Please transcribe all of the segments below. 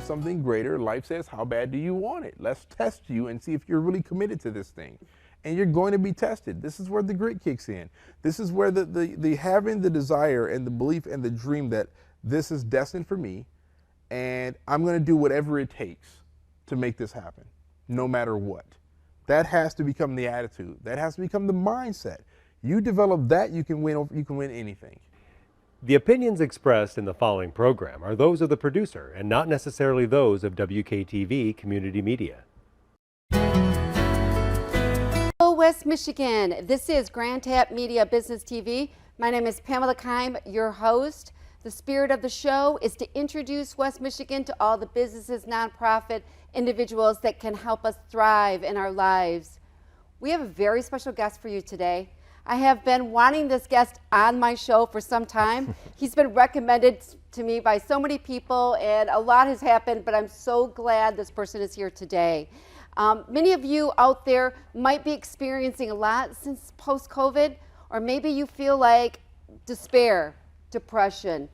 something greater, life says, how bad do you want it? Let's test you and see if you're really committed to this thing. And you're going to be tested. This is where the grit kicks in. This is where the having the desire and the belief and the dream that this is destined for me, and I'm going to do whatever it takes to make this happen, no matter what. That has to become the attitude. That has to become the mindset. You develop that, you can win anything. The opinions expressed in the following program are those of the producer and not necessarily those of WKTV Community Media. Hello, West Michigan. This is Grand Tap Media Business TV. My name is Pamela Keim, your host. The spirit of the show is to introduce West Michigan to all the businesses, nonprofit individuals that can help us thrive in our lives. We have a very special guest for you today. I have been wanting this guest on my show for some time. He's been recommended to me by so many people, and a lot has happened, but I'm so glad this person is here today. Many of you out there might be experiencing a lot since post-COVID, or maybe you feel like despair, depression,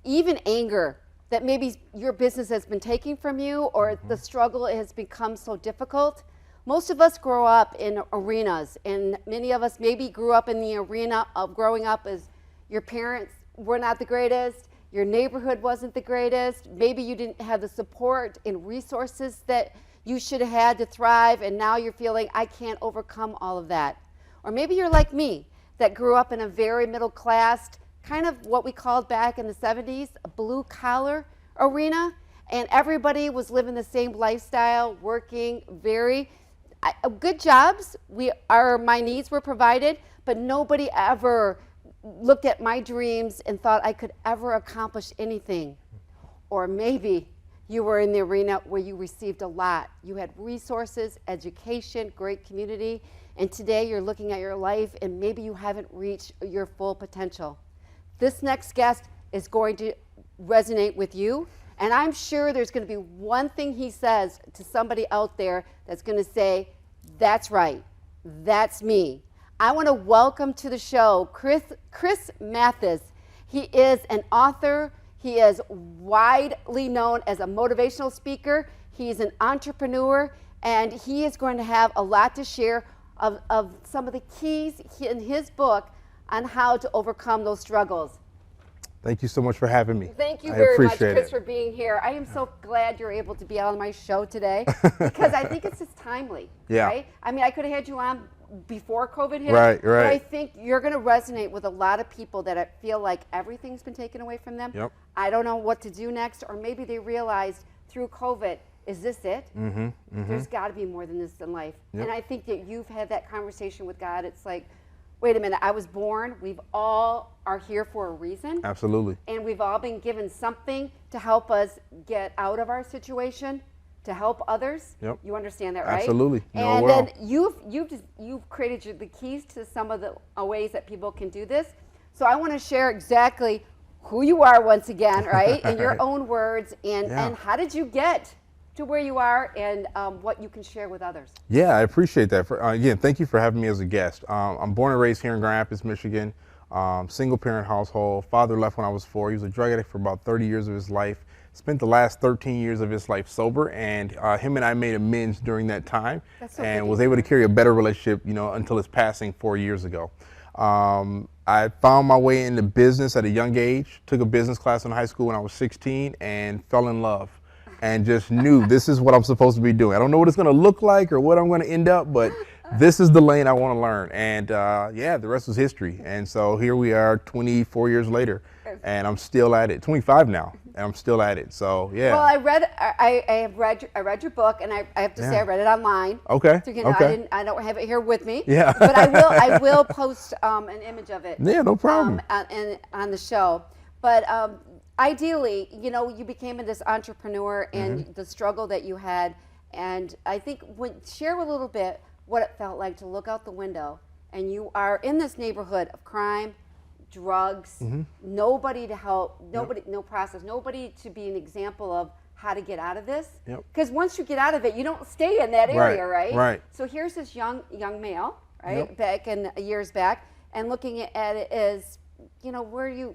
even anger that maybe your business has been taking from you, or the struggle has become so difficult. Most of us grow up in arenas, and many of us maybe grew up in the arena of growing up as your parents were not the greatest, your neighborhood wasn't the greatest, maybe you didn't have the support and resources that you should have had to thrive, and now you're feeling, I can't overcome all of that. Or maybe you're like me, that grew up in a very middle class, kind of what we called back in the 70s, a blue collar arena, and everybody was living the same lifestyle, working very good jobs. My needs were provided, but nobody ever looked at my dreams and thought I could ever accomplish anything. Or maybe you were in the arena where you received a lot. You had resources, education, great community, and today you're looking at your life and maybe you haven't reached your full potential. This next guest is going to resonate with you, and I'm sure there's going to be one thing he says to somebody out there that's going to say, that's right, that's me. I want to welcome to the show Kris Mathis. He is an author. He is widely known as a motivational speaker. He's an entrepreneur, and he is going to have a lot to share of some of the keys in his book on how to overcome those struggles. Thank you so much for having me. Thank you very much, Kris, for being here. I am so glad you're able to be on my show today because I think it's just timely, right? I mean, I could have had you on before COVID hit, right. But I think you're going to resonate with a lot of people that feel like everything's been taken away from them. Yep. I don't know what to do next, or maybe they realized through COVID, is this it? There's got to be more than this in life. Yep. And I think that you've had that conversation with God. It's like, wait a minute, I was born, we've all are here for a reason. Absolutely. And we've all been given something to help us get out of our situation, to help others. Yep. You understand that, right? Absolutely. And then you've created the keys to some of the ways that people can do this. So I want to share exactly who you are once again, right? In your own words, and how did you get to where you are, and what you can share with others. Yeah, I appreciate that. Again, thank you for having me as a guest. I'm born and raised here in Grand Rapids, Michigan. Single parent household. Father left when I was 4. He was a drug addict for about 30 years of his life. Spent the last 13 years of his life sober, and him and I made amends during that time, and was able to carry a better relationship, until his passing 4 years ago. I found my way into business at a young age. Took a business class in high school when I was 16 and fell in love. And just knew this is what I'm supposed to be doing. I don't know what it's going to look like or what I'm going to end up, but this is the lane I want to learn. And the rest was history. And so here we are 24 years later, and I'm still at it. 25 now, and I'm still at it. So yeah. Well, I read your book, and I have to say I read it online. Okay. So, okay. I don't have it here with me. Yeah. But I will post an image of it. Yeah, no problem. On the show, but. Ideally, you became this entrepreneur and the struggle that you had, and I think share a little bit what it felt like to look out the window and you are in this neighborhood of crime, drugs, nobody to help, nobody, no process, nobody to be an example of how to get out of this. Because once you get out of it, you don't stay in that area, right? Right. So here's this young male, right, back in years back, and looking at it as, where you.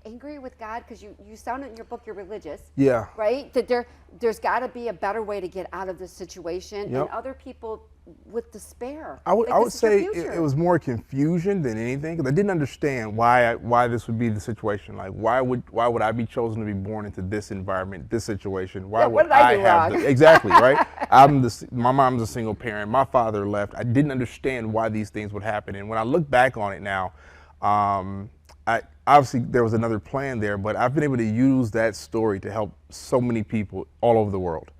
angry with God? Because you sound in your book you're religious. Yeah. Right? That there's got to be a better way to get out of this situation, Yep. and other people with despair. I would, Like, I would this is your say future. it was more confusion than anything, because I didn't understand why this would be the situation. Like, why would I be chosen to be born into this environment, this situation? Why Yeah, would what did I do have wrong? exactly right? My mom's a single parent. My father left. I didn't understand why these things would happen. And when I look back on it now, I obviously there was another plan there, but I've been able to use that story to help so many people all over the world.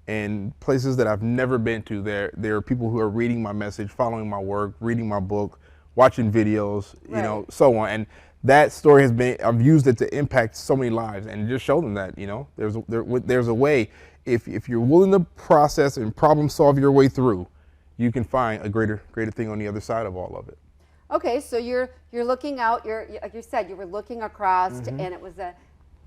And places that I've never been to, there are people who are reading my message, following my work, reading my book, watching videos, Right. so on. And that story I've used it to impact so many lives and just show them that, there's a way, if you're willing to process and problem solve your way through, you can find a greater thing on the other side of all of it. Okay, so you're looking out. Like you said, you were looking across, and it was a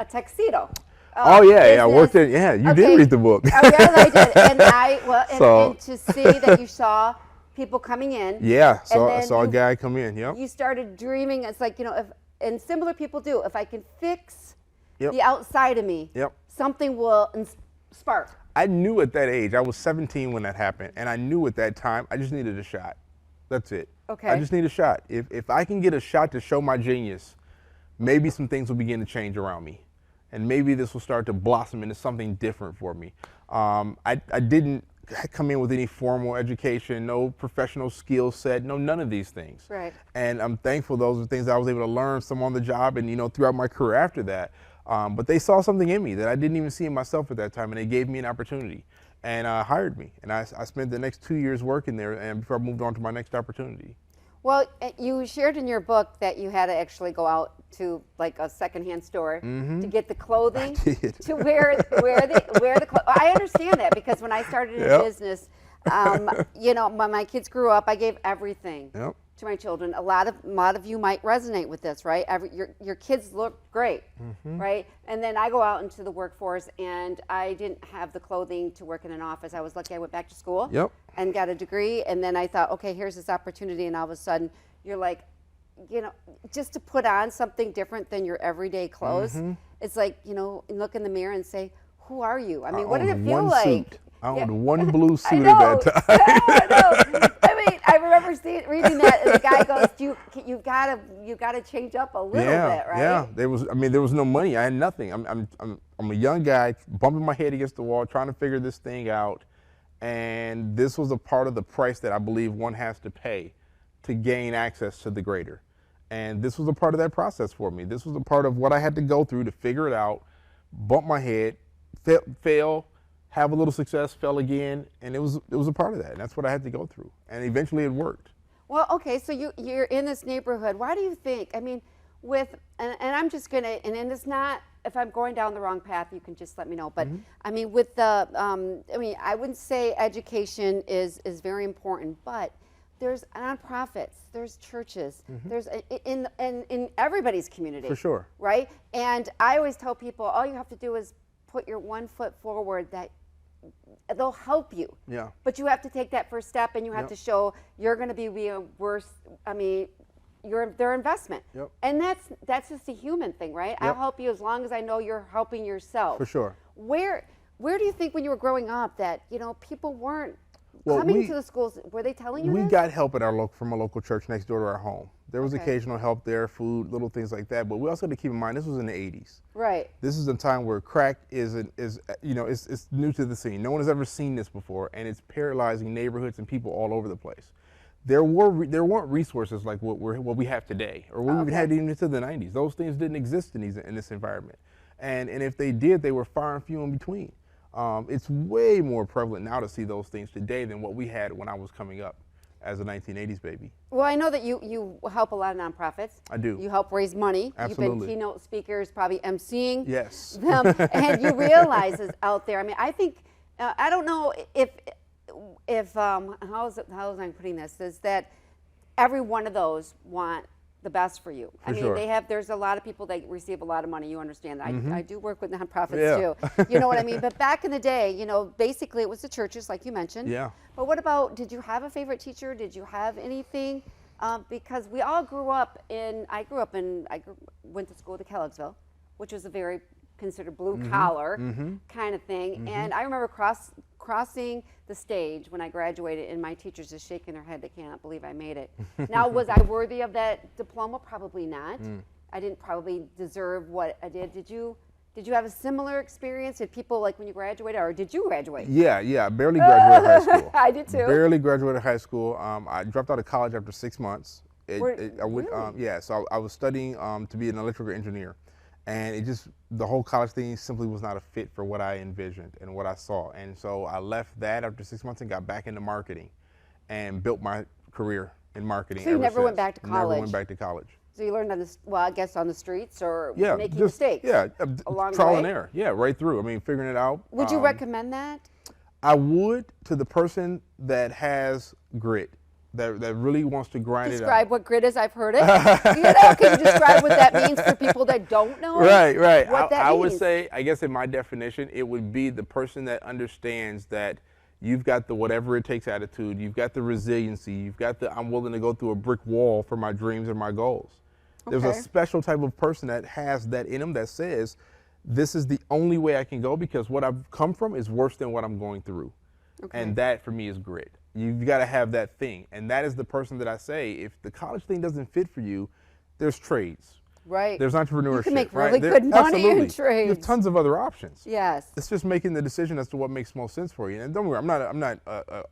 tuxedo. Oh yeah, I business. worked in. Yeah, you Okay. did read the book. Oh, yes, I did. And So- and to see that you saw people coming in. Yeah, and saw then a guy come in. Yep. You started dreaming. It's like, and similar people do. If I can fix Yep. the outside of me, Yep. something will spark. I knew at that age, I was 17 when that happened, and I knew at that time I just needed a shot. That's it. Okay. I just need a shot. If I can get a shot to show my genius, maybe some things will begin to change around me, and maybe this will start to blossom into something different for me. I didn't come in with any formal education, no professional skill set, none of these things. Right. And I'm thankful those are things that I was able to learn some on the job and throughout my career after that. But they saw something in me that I didn't even see in myself at that time, and they gave me an opportunity and hired me. And I spent the next 2 years working there, and before I moved on to my next opportunity. Well, you shared in your book that you had to actually go out to like a secondhand store to get the clothing I did. to wear the clothes. I understand that because when I started in Yep. business, when my kids grew up, I gave everything Yep. to my children. A lot of you might resonate with this, right? Your kids look great, right? And then I go out into the workforce, and I didn't have the clothing to work in an office. I was lucky I went back to school Yep. and got a degree, and then I thought, okay, here's this opportunity, and all of a sudden you're like, just to put on something different than your everyday clothes, it's like, look in the mirror and say, who are you? I mean, what did it feel like? I owned Yeah. one blue I suit know. at that time. I know. I mean, I remember reading that, and the guy goes, "You gotta change up a little bit, right?" Yeah, there was no money. I had nothing. I'm a young guy bumping my head against the wall, trying to figure this thing out, and this was a part of the price that I believe one has to pay to gain access to the greater. And this was a part of that process for me. This was a part of what I had to go through to figure it out, bump my head, fail, have a little success, fell again, and it was a part of that. And that's what I had to go through. And eventually it worked. Well, okay, so you're in this neighborhood. Why do you think? I mean, and I'm just gonna, and it's not. If I'm going down the wrong path, you can just let me know. But I mean, with the, I wouldn't say education is very important, but there's nonprofits, there's churches, there's in everybody's community. For sure. Right? And I always tell people, all you have to do is put your one foot forward, that they'll help you. Yeah. But you have to take that first step, and you have to show you're going to be worth. Their investment. Yep. And that's just a human thing, right? I'll help you as long as I know you're helping yourself. For sure. Where do you think when you were growing up that people weren't Well, coming to the schools? Were they telling you We this? got help at from a local church next door to our home. There was Okay. occasional help there, food, little things like that. But we also had to keep in mind this was in the 80s. Right. This is a time where crack is it's new to the scene. No one has ever seen this before, and it's paralyzing neighborhoods and people all over the place. There weren't resources like what we have today, or what we had even into the 90s. Those things didn't exist in this environment, and if they did, they were far and few in between. It's way more prevalent now to see those things today than what we had when I was coming up as a 1980s baby. Well, I know that you help a lot of nonprofits. I do. You help raise money. You've been Absolutely. keynote speakers, probably emceeing Yes. them, and you realize is out there. I mean, I think I don't know if how is I putting this, is that every one of those want the best for you. I mean, sure. there's a lot of people that receive a lot of money. You understand that. I do work with nonprofits Yeah. too. You know what I mean? But back in the day, basically it was the churches, like you mentioned. Yeah. But what about, did you have a favorite teacher? Did you have anything because we all grew up in. Went to school to Kellogg'sville, which was a very considered blue collar kind of thing. And I remember crossing the stage when I graduated, and my teachers just shaking their head. They cannot believe I made it. Now, was I worthy of that diploma? Probably not. I didn't probably deserve what I did. Did you have a similar experience? Did people, like, when you graduated, or did you graduate? Yeah, I barely graduated high school. I did too. Barely graduated high school. I dropped out of college after 6 months. I went, really? so I was studying to be an electrical engineer. And the whole college thing simply was not a fit for what I envisioned and what I saw. And so I left that after 6 months and got back into marketing and built my career in marketing. So you never went back to college? Never went back to college. So you learned I guess on the streets or making just, mistakes? Yeah, along the trial way? and error. Yeah, right through. I mean, figuring it out. Would you recommend that? I would, to the person that has grit, that really wants to grind it out. Describe what grit is. I've heard it. Can you describe what that means for people that don't know? Right. What that I means? would say, I guess in my definition, it would be the person that understands that you've got the whatever it takes attitude, you've got the resiliency, you've got the I'm willing to go through a brick wall for my dreams and my goals. There's a special type of person that has that in them that says, this is the only way I can go because what I've come from is worse than what I'm going through. And that for me is grit. You've got to have that thing. And that is the person that I say, if the college thing doesn't fit for you, there's trades. Right. There's entrepreneurship. You can make right? really good money in trades. You have tons of other options. Yes. It's just making the decision as to what makes most sense for you. And don't worry, I'm not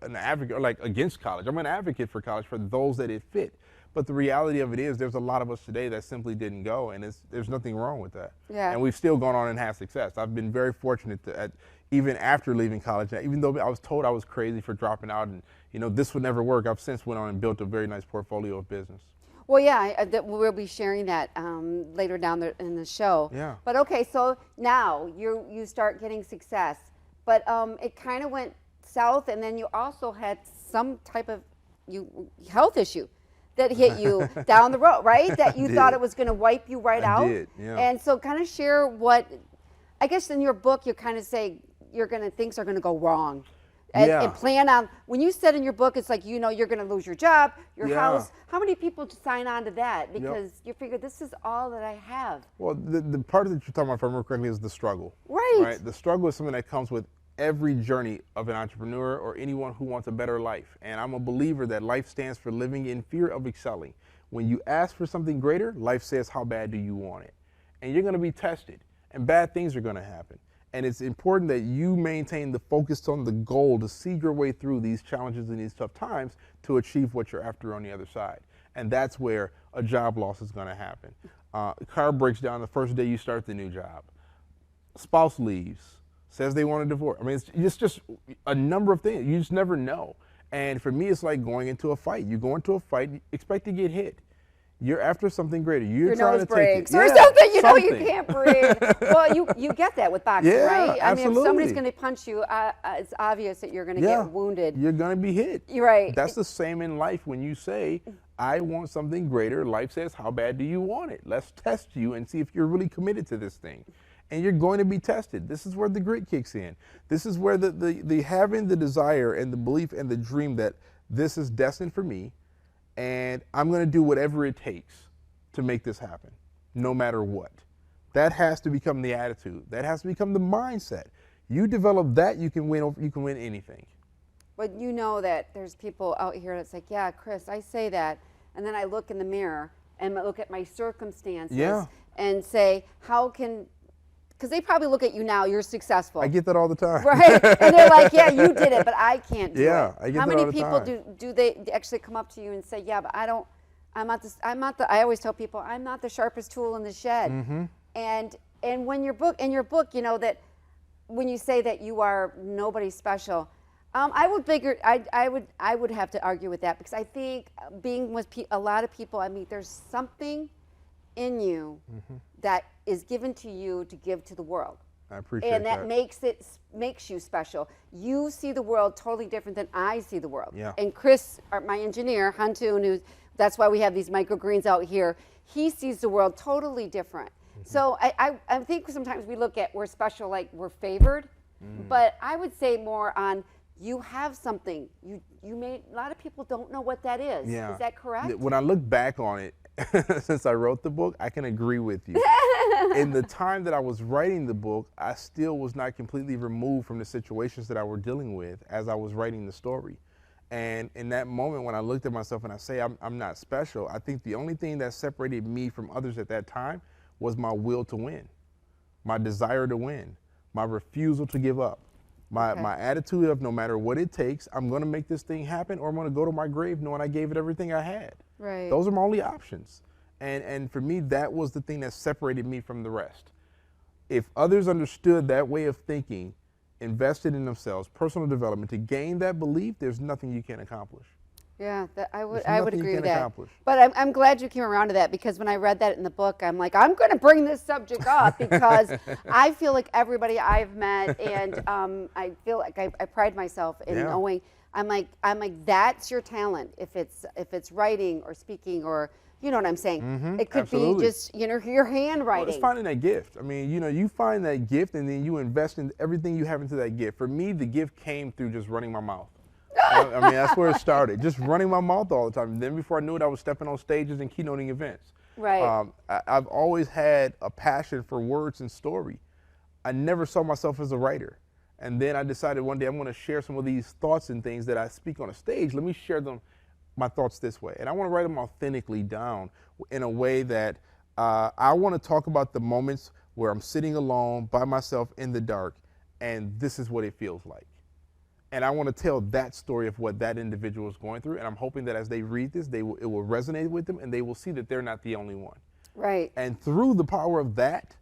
an advocate or like against college. I'm an advocate for college for those that it fit. But the reality of it is there's a lot of us today that simply didn't go, and there's nothing wrong with that. Yeah. And we've still gone on and had success. I've been very fortunate even after leaving college, even though I was told I was crazy for dropping out and this would never work, I've since went on and built a very nice portfolio of business. Well, yeah, we'll be sharing that later down in the show. Yeah. But okay, so now you start getting success, but it kind of went south, and then you also had some type of health issue that hit you down the road, right? That you thought it was going to wipe you out. I did, yeah. And so kind of share what, I guess in your book, you kind of say things are going to go wrong. And plan on, when you said in your book, it's like, you're going to lose your job, your house. How many people sign on to that? Because you figure this is all that I have. Well, the part that you're talking about, if I remember correctly, is the struggle. Right. The struggle is something that comes with every journey of an entrepreneur or anyone who wants a better life. And I'm a believer that life stands for living in fear of excelling. When you ask for something greater, life says, how bad do you want it? And you're going to be tested, and bad things are going to happen. And it's important that you maintain the focus on the goal to see your way through these challenges and these tough times to achieve what you're after on the other side. And that's where a job loss is going to happen. Car breaks down the first day you start the new job. Spouse leaves, says they want a divorce. I mean, it's just a number of things. You just never know. And for me, it's like going into a fight. You go into a fight, expect to get hit. You're after something greater. You're trying to take it. Or something, you can't breathe. Well, you get that with boxing, right? I mean, if somebody's going to punch you, it's obvious that you're going to get wounded. You're going to be hit. You're right. That's the same in life when you say, I want something greater. Life says, how bad do you want it? Let's test you and see if you're really committed to this thing. And you're going to be tested. This is where the grit kicks in. This is where the having the desire and the belief and the dream that this is destined for me, and I'm going to do whatever it takes to make this happen, no matter what. That has to become the attitude. That has to become the mindset. You develop that, you can win anything. But you know that there's people out here that's like, yeah, Kris, I say that, and then I look in the mirror and I look at my circumstances and say, because they probably look at you now, you're successful. I get that all the time. Right, and they're like, yeah, you did it, but I can't do it. I get How that many all the people time. do they actually come up to you and say, yeah, but I always tell people, I'm not the sharpest tool in the shed. Mm-hmm. And when your book, that when you say that you are nobody special, I would have to argue with that, because I think being with a lot of people, I mean, there's something in you that is given to you to give to the world. I appreciate that. And that makes you special. You see the world totally different than I see the world. Yeah. And Kris, my engineer, Huntoon, that's why we have these microgreens out here, he sees the world totally different. So I think sometimes we look at we're special, like we're favored, but I would say more on you have something. made, a lot of people don't know what that is. Yeah. Is that correct? When I look back on it, since I wrote the book, I can agree with you. In the time that I was writing the book, I still was not completely removed from the situations that I were dealing with as I was writing the story. And in that moment, when I looked at myself and I say I'm not special, I think the only thing that separated me from others at that time was my will to win, my desire to win, my refusal to give up, my attitude of no matter what it takes, I'm going to make this thing happen, or I'm going to go to my grave knowing I gave it everything I had. Right. Those are my only options. And for me, that was the thing that separated me from the rest. If others understood that way of thinking, invested in themselves, personal development, to gain that belief, there's nothing you can't accomplish. Yeah, I would There's nothing agree you with can't that. accomplish. But I'm glad you came around to that, because when I read that in the book, I'm like, I'm going to bring this subject up because I feel like everybody I've met, and I feel like I pride myself in knowing. I'm like that's your talent. If it's writing or speaking, or you know what I'm saying. It could be just your handwriting. Well, it's finding that gift. I mean, you find that gift and then you invest in everything you have into that gift. For me, the gift came through just running my mouth. I mean, that's where it started. Just running my mouth all the time. And then before I knew it, I was stepping on stages and keynoting events. Right. I've always had a passion for words and story. I never saw myself as a writer. And then I decided one day I'm going to share some of these thoughts and things that I speak on a stage. Let me share my thoughts this way. And I want to write them authentically down in a way that I want to talk about the moments where I'm sitting alone by myself in the dark, and this is what it feels like. And I want to tell that story of what that individual is going through. And I'm hoping that as they read this, it will resonate with them, and they will see that they're not the only one. Right. And through the power of that,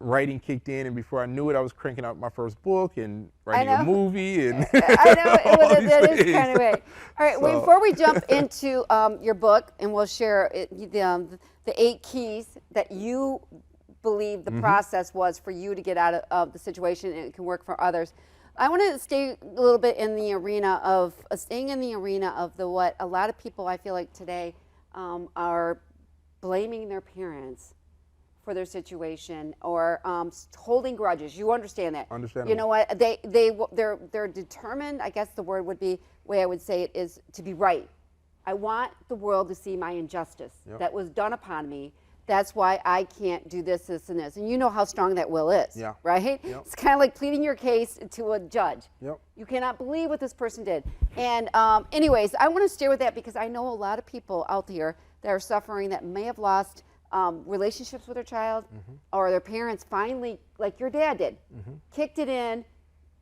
writing kicked in, and before I knew it, I was cranking out my first book and writing a movie. And I know that is kind of right. All right, well, before we jump into your book, and we'll share the 8 keys that you believe the process was for you to get out of the situation, and it can work for others. I want to stay a little bit in the arena of what a lot of people, I feel like today, are blaming their parents for their situation, or holding grudges. You understand that? Understandable. You know what? They're determined. I guess the word would be, way I would say it is, to be right. I want the world to see my injustice that was done upon me. That's why I can't do this, this, and this. And you know how strong that will is, right? Yep. It's kind of like pleading your case to a judge. Yep. You cannot believe what this person did. And anyways, I want to stay with that because I know a lot of people out there that are suffering, that may have lost relationships with their child, or their parents finally, like your dad did, kicked it in,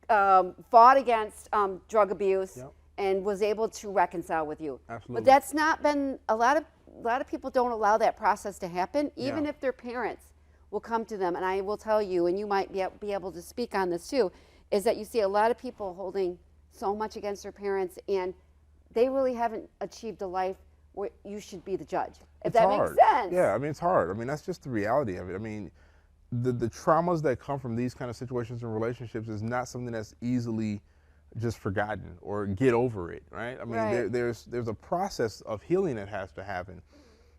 fought against drug abuse, and was able to reconcile with you. Absolutely. But that's not been, a lot of people don't allow that process to happen, even if their parents will come to them. And I will tell you, and you might be able to speak on this too, is that you see a lot of people holding so much against their parents, and they really haven't achieved a life where you should be the judge. If that makes sense. Yeah, I mean, it's hard. I mean, that's just the reality of it. I mean, the traumas that come from these kind of situations and relationships is not something that's easily just forgotten or get over it, right? I mean, there's a process of healing that has to happen.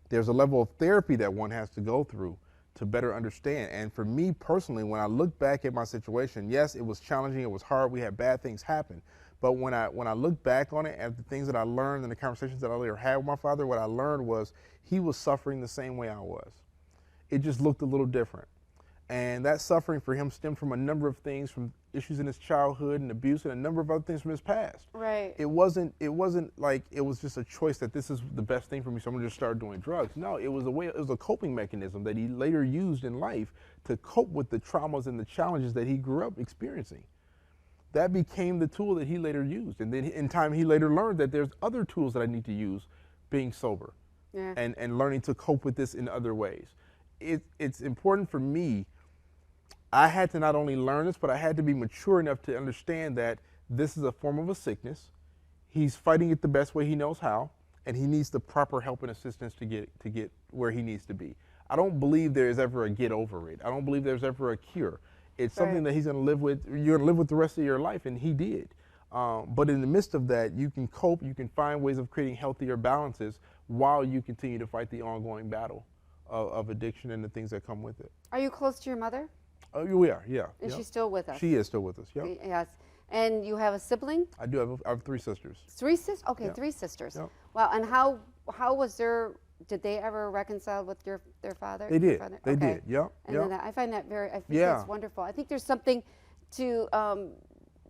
There's a level of therapy that one has to go through to better understand. And for me personally, when I look back at my situation, yes, it was challenging, it was hard, we had bad things happen. But when I look back on it, at the things that I learned and the conversations that I later had with my father, what I learned was he was suffering the same way I was. It just looked a little different. And that suffering for him stemmed from a number of things, from issues in his childhood and abuse and a number of other things from his past. Right. It wasn't like it was just a choice that this is the best thing for me, so I'm gonna just start doing drugs. No, it was a coping mechanism that he later used in life to cope with the traumas and the challenges that he grew up experiencing. That became the tool that he later used. And then in time, he later learned that there's other tools that I need to use, being sober and learning to cope with this in other ways. It's important for me. I had to not only learn this, but I had to be mature enough to understand that this is a form of a sickness. He's fighting it the best way he knows how, and he needs the proper help and assistance to get where he needs to be. I don't believe there is ever a get over it. I don't believe there's ever a cure. It's something that he's going to live with. You're going to live with the rest of your life, and he did. But in the midst of that, you can cope. You can find ways of creating healthier balances while you continue to fight the ongoing battle of addiction and the things that come with it. Are you close to your mother? Oh, we are, yeah. Is she still with us? She is still with us, yeah. Yes. And you have a sibling? I do. I have 3 sisters. 3 sisters? Okay, Yep. 3 sisters. Yep. Wow. And how was did they ever reconcile with their father? They did. Father? They Okay. did. Yep. And Yep. then I find that I think Yeah. that's wonderful. I think there's something to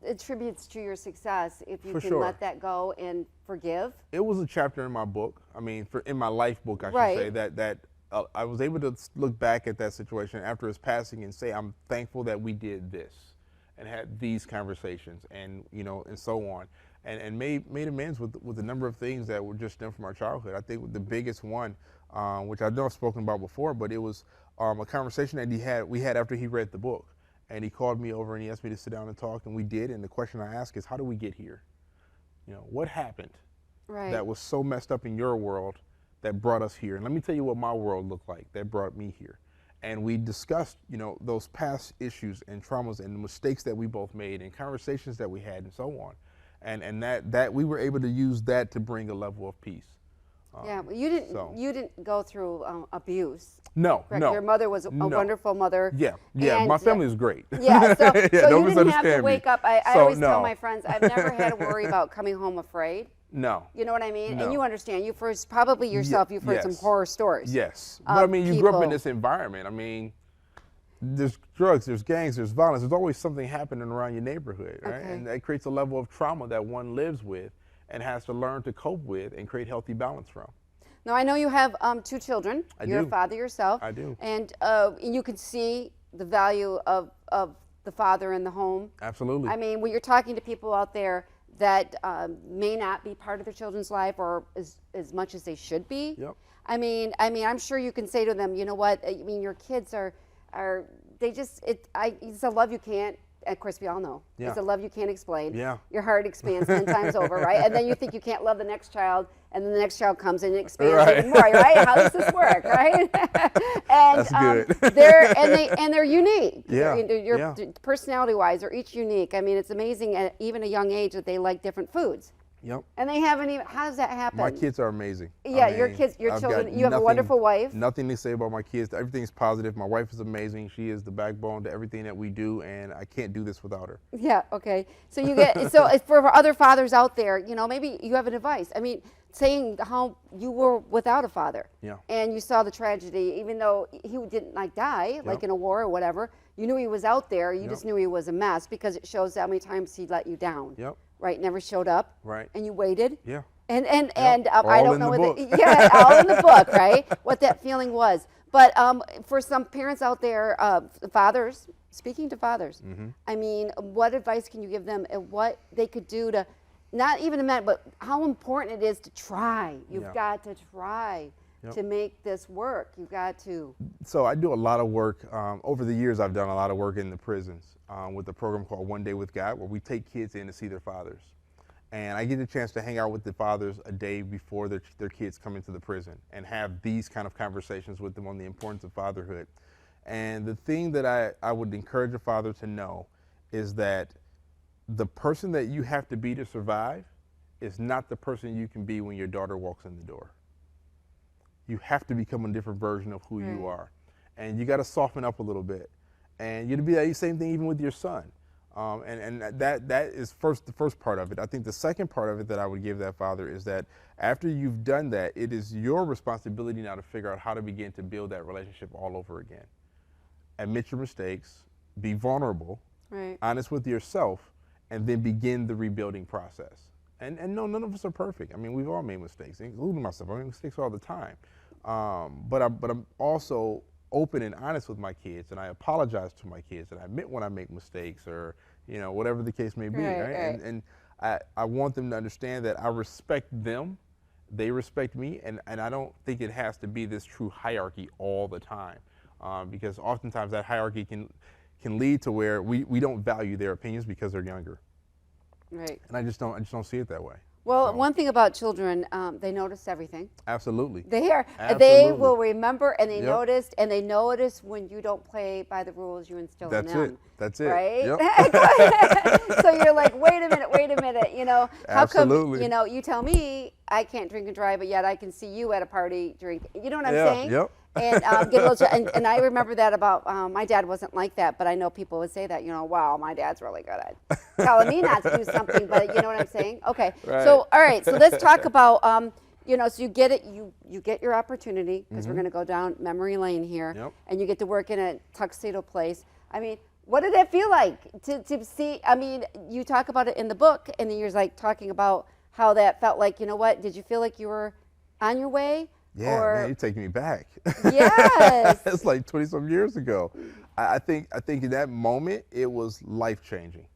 attributes to your success if you For can sure. let that go and forgive. It was a chapter in my book. I mean, in my life book, I should Right. say that I was able to look back at that situation after his passing and say, I'm thankful that we did this and had these conversations, and and so on, and made amends with a number of things that were just done from our childhood. I think the biggest one, which I know I've spoken about before, but it was a conversation that we had after he read the book, and he called me over and he asked me to sit down and talk, and we did. And the question I asked is, how do we get here? What happened Right. that was so messed up in your world that brought us here? And let me tell you what my world looked like that brought me here. And we discussed, those past issues and traumas and the mistakes that we both made and conversations that we had and so on. And that we were able to use that to bring a level of peace. Yeah, well, you didn't go through abuse. No, Correct? no. Your mother was a wonderful mother. Yeah, And, my family is great. Yeah, so, Yeah, so don't you didn't have to misunderstand me. wake up. I So, always tell no. my friends, I've never had to worry about coming home afraid. No. You know what I mean? No. And you understand. You first, probably yourself, you've heard some Yes. horror stories. Yes. But I mean, you grew up in people- this environment. I mean, there's drugs, there's gangs, there's violence. There's always something happening around your neighborhood, right? Okay. And that creates a level of trauma that one lives with and has to learn to cope with and create healthy balance from. Now, I know you have 2 children. You're do. a father yourself. I do. And you can see the value of the father in the home. Absolutely. I mean, when you're talking to people out there that may not be part of their children's life or as much as they should be. Yep. I mean, I'm sure you can say to them, you know what? I mean, your kids it's a love you can't. Of course, we all know. Yeah. It's a love you can't explain. Yeah. Your heart expands 10 times over, right? And then you think you can't love the next child, and then the next child comes and it expands Right. even more, right? How does this work, right? And That's good. they're unique. Yeah, Your yeah. personality-wise, they're each unique. I mean, it's amazing at even a young age that they like different foods. Yep. And they haven't even. How does that happen? My kids are amazing. Yeah, I your mean, kids, your I've children. got You have a nothing- wonderful wife. Nothing to say about my kids. Everything's positive. My wife is amazing. She is the backbone to everything that we do, and I can't do this without her. Yeah. Okay. So you get. So for other fathers out there, maybe you have an advice. I mean, saying how you were without a father. Yeah. And you saw the tragedy, even though he didn't die, like Yep. in a war or whatever. You knew he was out there. You Yep. just knew he was a mess because it shows how many times he let you down. Yep. Right. Never showed up. Right. And you waited. Yeah. And I All don't in know the whether book. yeah, all in the book, right? What that feeling was. But for some parents out there, fathers, speaking to fathers, Mm-hmm. I mean, what advice can you give them and what they could do to, not even a minute, but how important it is to try. You've Yeah. got to try Yep. to make this work. You've got to. So I do a lot of work. Over the years, I've done a lot of work in the prisons with a program called One Day with God, where we take kids in to see their fathers. And I get the chance to hang out with the fathers a day before their kids come into the prison and have these kind of conversations with them on the importance of fatherhood. And the thing that I would encourage a father to know is that the person that you have to be to survive is not the person you can be when your daughter walks in the door. You have to become a different version of who you are. And you got to soften up a little bit. And you'll be the same thing even with your son. And that is the first part of it. I think the second part of it that I would give that father is that after you've done that, it is your responsibility now to figure out how to begin to build that relationship all over again. Admit your mistakes, be vulnerable, Right. honest with yourself, and then begin the rebuilding process. And no, none of us are perfect. I mean, we've all made mistakes, including myself. I make mistakes all the time. But I'm also open and honest with my kids, and I apologize to my kids, and I admit when I make mistakes or whatever the case may be, right? And I want them to understand that I respect them, they respect me, and I don't think it has to be this true hierarchy all the time, because oftentimes that hierarchy can lead to where we don't value their opinions because they're younger, Right. and I just don't see it that way. Well, one thing about children, they notice everything. Absolutely. They Absolutely. will remember, and they Yep. notice when you don't play by the rules you instill That's in them. it. That's it. Right? Yep. So you're like, wait a minute, how Absolutely. come, you tell me I can't drink and drive, but yet I can see you at a party drink. You know what I'm Yeah, saying? yep, and get a little. And I remember that about my dad wasn't like that, but I know people would say that. Wow, my dad's really good at telling me not to do something, but you know what I'm saying? Okay. Right. So all right. So let's talk about so you get it. You get your opportunity because we're going to go down memory lane here, Yep. and you get to work in a tuxedo place. I mean, what did it feel like to see? I mean, you talk about it in the book, and then you're like talking about how that felt like. You know what? Did you feel like you were on your way? Yeah, Or, man, you're taking me back. Yes. It's like 20-some years ago. I think in that moment, it was life-changing,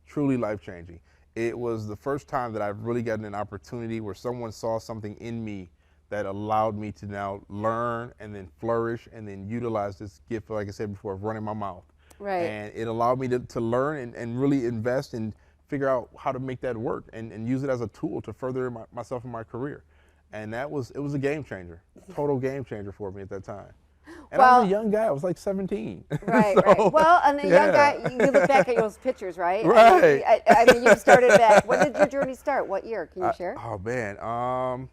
truly life-changing. It was the first time that I've really gotten an opportunity where someone saw something in me that allowed me to now learn and then flourish and then utilize this gift, like I said before, of running my mouth. Right. And it allowed me to learn and really invest and figure out how to make that work and use it as a tool to further myself in my career. And it was a game changer, total game changer for me at that time. And I was a young guy, I was like 17. Right, So, right. Well, and a yeah. young guy, you look back at those pictures, right? Right. I mean, you started back. When did your journey start? What year? Can you share? Oh man,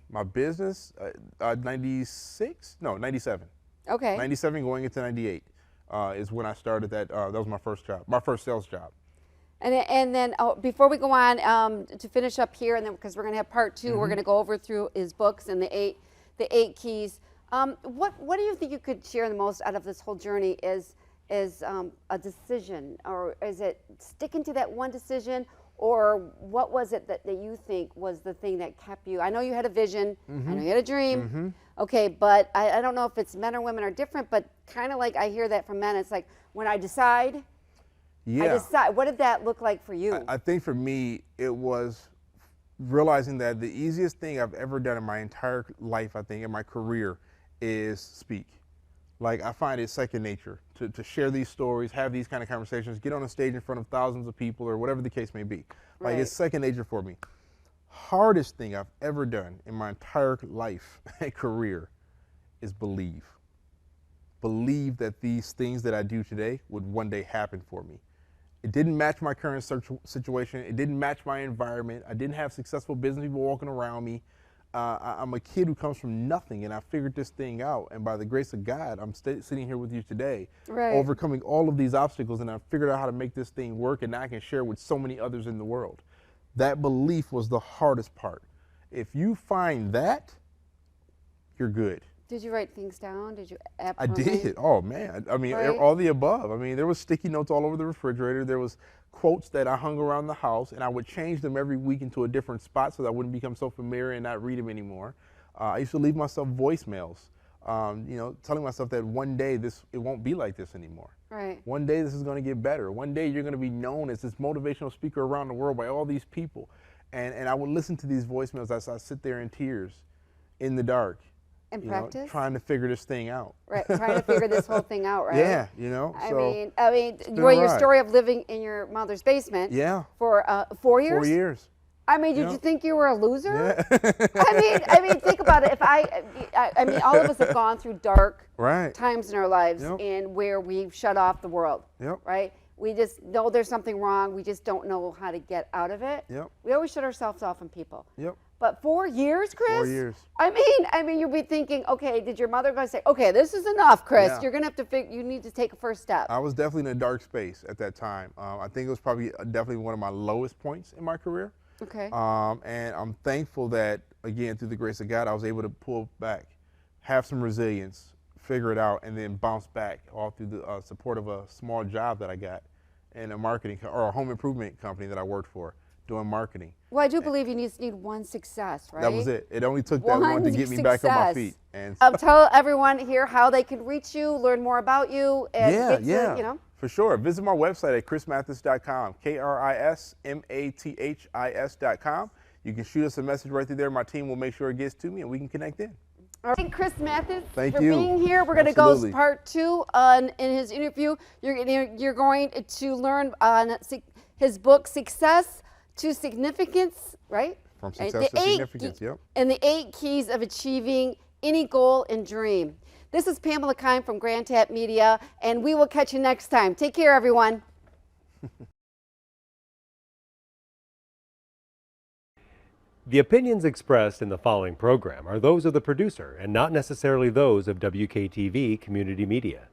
my business, 96? No, 97. Okay. 97 going into 98 is when I started that. That was my first job, my first sales job. And then before we go on to finish up here, and then because we're going to have part 2, we're going to go over through his books and the eight keys. What do you think you could share the most out of this whole journey is a decision, or is it sticking to that one decision, or what was it that you think was the thing that kept you? I know you had a vision, I know you had a dream, okay, but I don't know if it's men or women are different, but kind of like I hear that from men. It's like when I decide. Yeah. I decide. What did that look like for you? I think for me, it was realizing that the easiest thing I've ever done in my entire life, I think, in my career, is speak. Like, I find it second nature to share these stories, have these kind of conversations, get on a stage in front of thousands of people or whatever the case may be. Like, it's second nature for me. Hardest thing I've ever done in my entire life and career is believe. Believe that these things that I do today would one day happen for me. It didn't match my current situation. It didn't match my environment. I didn't have successful business people walking around me. I'm a kid who comes from nothing, and I figured this thing out. And by the grace of God, I'm sitting here with you today, overcoming all of these obstacles, and I figured out how to make this thing work, and now I can share with so many others in the world. That belief was the hardest part. If you find that, you're good. Did you write things down? Did you I did. Oh man. I mean, all the above. I mean, there was sticky notes all over the refrigerator. There was quotes that I hung around the house, and I would change them every week into a different spot so that I wouldn't become so familiar and not read them anymore. I used to leave myself voicemails, telling myself that one day it won't be like this anymore. Right. One day this is going to get better. One day you're going to be known as this motivational speaker around the world by all these people. And I would listen to these voicemails as I sit there in tears in the dark. And practice? Trying to figure this thing out. Right, trying to figure this whole thing out, right? Yeah, I mean, your story of living in your mother's basement. Yeah. For 4 years. 4 years. I mean, did you think you were a loser? Yeah. I mean, think about it. If I mean, all of us have gone through dark times in our lives, and where we've shut off the world. Right. We just know there's something wrong. We just don't know how to get out of it. We always shut ourselves off from people. But 4 years, Kris? 4 years. I mean, you'd be thinking, okay, did your mother go say, okay, this is enough, Kris. You're gonna have to you need to take a first step. I was definitely in a dark space at that time. I think it was probably definitely one of my lowest points in my career. Okay. And I'm thankful that, again, through the grace of God, I was able to pull back, have some resilience, figure it out, and then bounce back all through the support of a small job that I got in a marketing or a home improvement company that I worked for, doing marketing. Well, I do believe you just need one success, right? That was it. It only took that one to get me back on my feet. And tell everyone here how they can reach you, learn more about you, and For sure. Visit my website at krismathis.com, KrisMathis.com. You can shoot us a message right through there. My team will make sure it gets to me, and we can connect in. All right, Kris Mathis, Thank for you. being here. We're going to go part 2 in his interview. You're going to learn on his book, Success to Significance, right? From Success to Significance, yep. And the 8 keys of achieving any goal and dream. This is Pamela Kime from Grand Tap Media, and we will catch you next time. Take care, everyone. The opinions expressed in the following program are those of the producer and not necessarily those of WKTV Community Media.